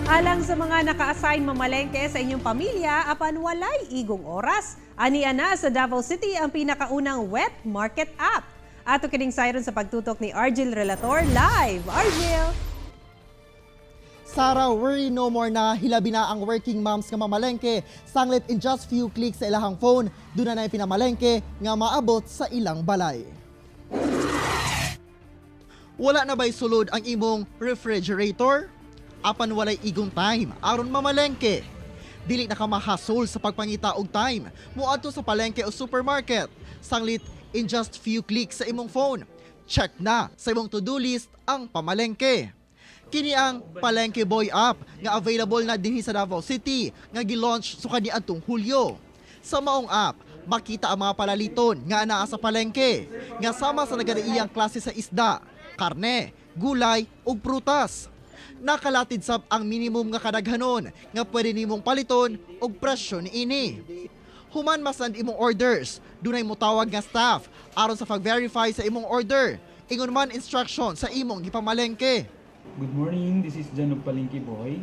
Alang sa mga naka-assign mamalengke sa inyong pamilya, apan walay igong oras. Aniya na sa Davao City ang pinakaunang wet market app. Ato kining sayron sa pagtutok ni Argel Relator live. Argel! Sara, worry no more na hilabi na ang working moms nga mamalengke. Sanglit in just few clicks sa ilahang phone, doon na pinamalengke nga maabot sa ilang balay. Wala na ba'y sulod ang imong refrigerator? Apan walay igong time aron mamalengke. Dili na ka mahasol sa pagpangita og time. Muadto sa palengke o supermarket. Sanglit in just few clicks sa imong phone. Check na sa imong to-do list ang pamalengke. Kini ang Palengke Boy app nga available na dinhi sa Davao City nga gi-launch so kaniadtong Hulyo. Sa maong app, makita ang mga palaliton nga anaa sa palengke nga sama sa nagadaiyang klase sa isda, karne, gulay ug prutas. Nakalatid sab ang minimum nga kadaghanon nga pwede nimong paliton og presyo niini. Human masand imong orders, dunay motawag nga staff aron sa pag-verify sa imong order. Ingon man instruction sa imong gipamalengke. Good morning, this is Jan of Palengke Boy.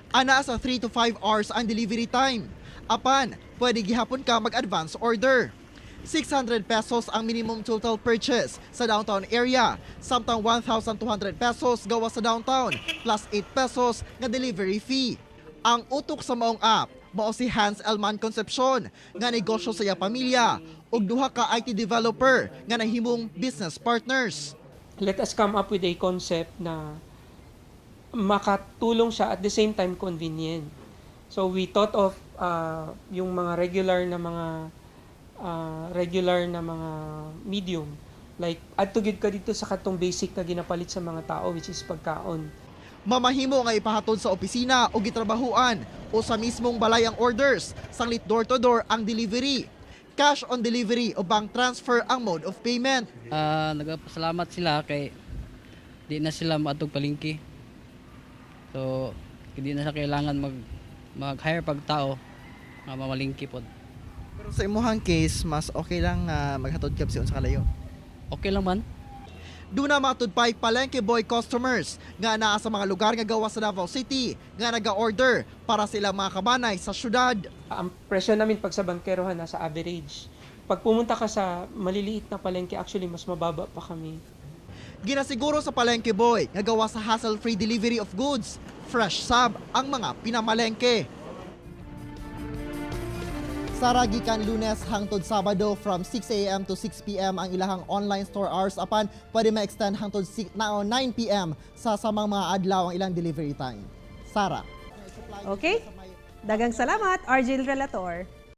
Ana sa 3 to 5 hours ang delivery time. Apan, pwede gihapon ka mag-advance order. 600 pesos ang minimum total purchase sa downtown area, samtang 1,200 pesos gawa sa downtown, plus 8 pesos nga delivery fee. Ang utok sa maong app, mao si Hans Elman Concepcion, nga negosyo sa iya pamilya, ug duha ka IT developer nga nahimong business partners. Let us come up with a concept na makatulong siya at the same time convenient. So we thought of yung mga regular na mga medium, like adto gid ka dito sa katong basic na ginapalit sa mga tao, which is pagkaon. Mamahimo nga ipahatod sa opisina o gitrabahuan o sa mismong balay ang orders, sanglit door to door ang delivery. Cash on delivery o bank transfer ang mode of payment. Nagpasalamat sila kay di na sila maadtog palengke. So, hindi na sa kailangan mag-hire pag tao nga mamalingki pod. Pero sa imuhang case, mas okay lang maghatod kab siyon sa kalayo. Okay lang man. Doon na matud pa Palengke Boy customers nga naa sa mga lugar nga gawa sa Davao City nga naga-order para sila mga kabanay sa syudad. Ang presyo namin pag sa bangkerohan nasa average. Pag pumunta ka sa maliliit na palengke, actually mas mababa pa kami. Ginasiguro sa Palengke Boy nga gawa sa hassle-free delivery of goods, fresh sab ang mga pinamalengke. Sara, gikan Lunes hangtod Sabado from 6 a.m. to 6 p.m. ang ilahang online store hours, apan pwede ma-extend hangtod 9 p.m. sa samang mga adlaw ang ilang delivery time. Sara. Okay? Dagang salamat, Argel Relator.